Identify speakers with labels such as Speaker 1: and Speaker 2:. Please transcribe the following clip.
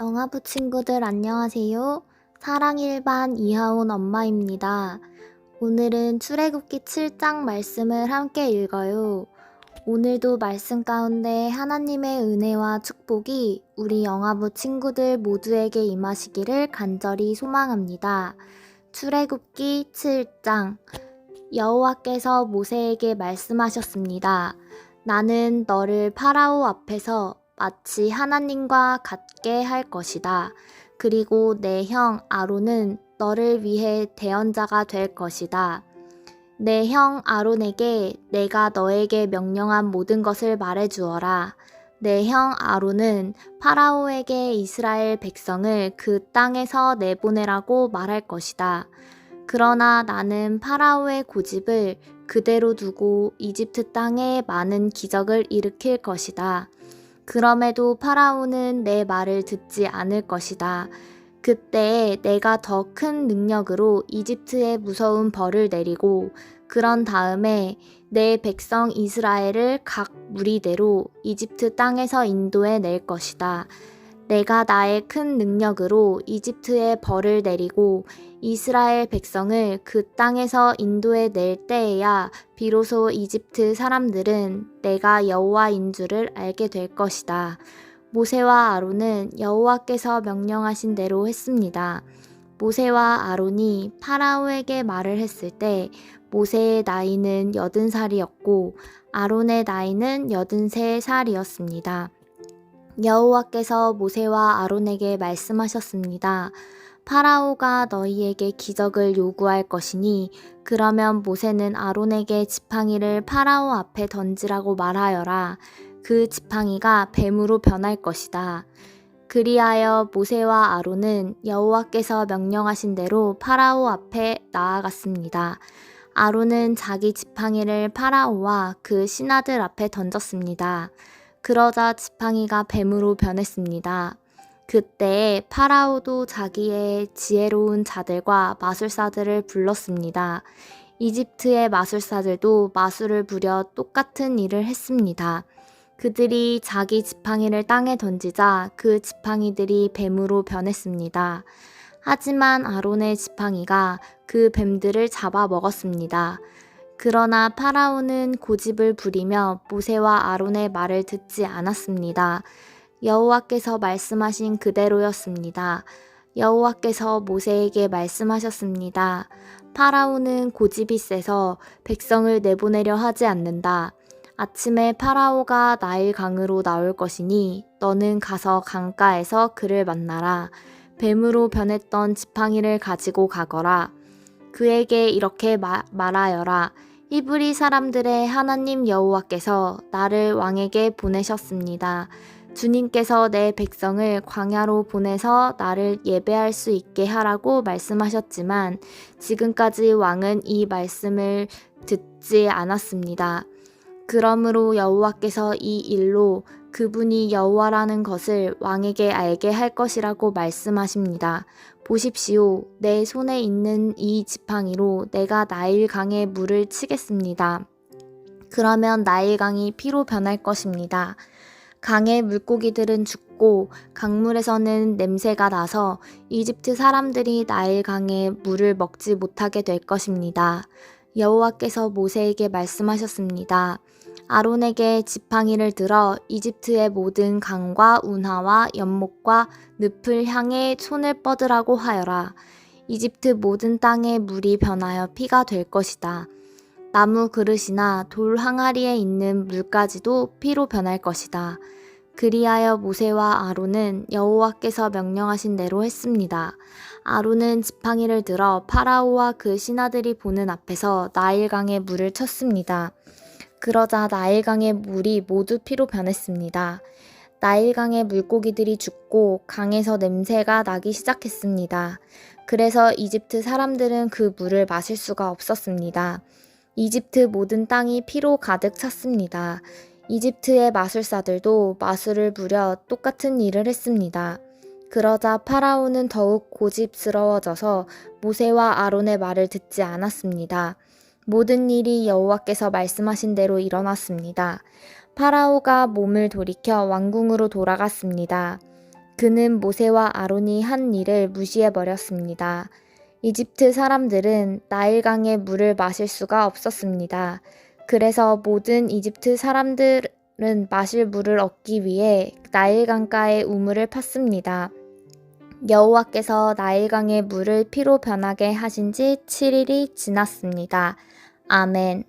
Speaker 1: 영아부 친구들 안녕하세요. 사랑 일반 이하온 엄마입니다. 오늘은 출애굽기 7장 말씀을 함께 읽어요. 오늘도 말씀 가운데 하나님의 은혜와 축복이 우리 영아부 친구들 모두에게 임하시기를 간절히 소망합니다. 출애굽기 7장 여호와께서 모세에게 말씀하셨습니다. 나는 너를 파라오 앞에서 마치 하나님과 같게 할 것이다. 그리고 내 형 아론은 너를 위해 대언자가 될 것이다. 내 형 아론에게 내가 너에게 명령한 모든 것을 말해주어라. 내 형 아론은 파라오에게 이스라엘 백성을 그 땅에서 내보내라고 말할 것이다. 그러나 나는 파라오의 고집을 그대로 두고 이집트 땅에 많은 기적을 일으킬 것이다. 그럼에도 파라오는 내 말을 듣지 않을 것이다. 그때 내가 더 큰 능력으로 이집트에 무서운 벌을 내리고 그런 다음에 내 백성 이스라엘을 각 무리대로 이집트 땅에서 인도해 낼 것이다. 내가 나의 큰 능력으로 이집트에 벌을 내리고 이스라엘 백성을 그 땅에서 인도해 낼 때에야 비로소 이집트 사람들은 내가 여호와인 줄을 알게 될 것이다. 모세와 아론은 여호와께서 명령하신 대로 했습니다. 모세와 아론이 파라오에게 말을 했을 때 모세의 나이는 80살이었고 아론의 나이는 83살이었습니다. 여호와께서 모세와 아론에게 말씀하셨습니다. 파라오가 너희에게 기적을 요구할 것이니 그러면 모세는 아론에게 지팡이를 파라오 앞에 던지라고 말하여라. 그 지팡이가 뱀으로 변할 것이다. 그리하여 모세와 아론은 여호와께서 명령하신 대로 파라오 앞에 나아갔습니다. 아론은 자기 지팡이를 파라오와 그 신하들 앞에 던졌습니다. 그러자 지팡이가 뱀으로 변했습니다. 그때 파라오도 자기의 지혜로운 자들과 마술사들을 불렀습니다. 이집트의 마술사들도 마술을 부려 똑같은 일을 했습니다. 그들이 자기 지팡이를 땅에 던지자 그 지팡이들이 뱀으로 변했습니다. 하지만 아론의 지팡이가 그 뱀들을 잡아 먹었습니다. 그러나 파라오는 고집을 부리며 모세와 아론의 말을 듣지 않았습니다. 여호와께서 말씀하신 그대로였습니다. 여호와께서 모세에게 말씀하셨습니다. 파라오는 고집이 세서 백성을 내보내려 하지 않는다. 아침에 파라오가 나일 강으로 나올 것이니 너는 가서 강가에서 그를 만나라. 뱀으로 변했던 지팡이를 가지고 가거라. 그에게 이렇게 말하여라. 히브리 사람들의 하나님 여호와께서 나를 왕에게 보내셨습니다. 주님께서 내 백성을 광야로 보내서 나를 예배할 수 있게 하라고 말씀하셨지만 지금까지 왕은 이 말씀을 듣지 않았습니다. 그러므로 여호와께서 이 일로 그분이 여호와라는 것을 왕에게 알게 할 것이라고 말씀하십니다. 보십시오. 내 손에 있는 이 지팡이로 내가 나일강에 물을 치겠습니다. 그러면 나일강이 피로 변할 것입니다. 강의 물고기들은 죽고 강물에서는 냄새가 나서 이집트 사람들이 나일강의 물을 먹지 못하게 될 것입니다. 여호와께서 모세에게 말씀하셨습니다. 아론에게 지팡이를 들어 이집트의 모든 강과 운하와 연못과 늪을 향해 손을 뻗으라고 하여라. 이집트 모든 땅의 물이 변하여 피가 될 것이다. 나무 그릇이나 돌 항아리에 있는 물까지도 피로 변할 것이다. 그리하여 모세와 아론은 여호와께서 명령하신 대로 했습니다. 아론은 지팡이를 들어 파라오와 그 신하들이 보는 앞에서 나일강에 물을 쳤습니다. 그러자 나일강의 물이 모두 피로 변했습니다. 나일강의 물고기들이 죽고 강에서 냄새가 나기 시작했습니다. 그래서 이집트 사람들은 그 물을 마실 수가 없었습니다. 이집트 모든 땅이 피로 가득 찼습니다. 이집트의 마술사들도 마술을 부려 똑같은 일을 했습니다. 그러자 파라오는 더욱 고집스러워져서 모세와 아론의 말을 듣지 않았습니다. 모든 일이 여호와께서 말씀하신 대로 일어났습니다. 파라오가 몸을 돌이켜 왕궁으로 돌아갔습니다. 그는 모세와 아론이 한 일을 무시해 버렸습니다. 이집트 사람들은 나일강의 물을 마실 수가 없었습니다. 그래서 모든 이집트 사람들은 마실 물을 얻기 위해 나일강가에 우물을 팠습니다. 여호와께서 나일강의 물을 피로 변하게 하신 지 7일이 지났습니다. 아멘.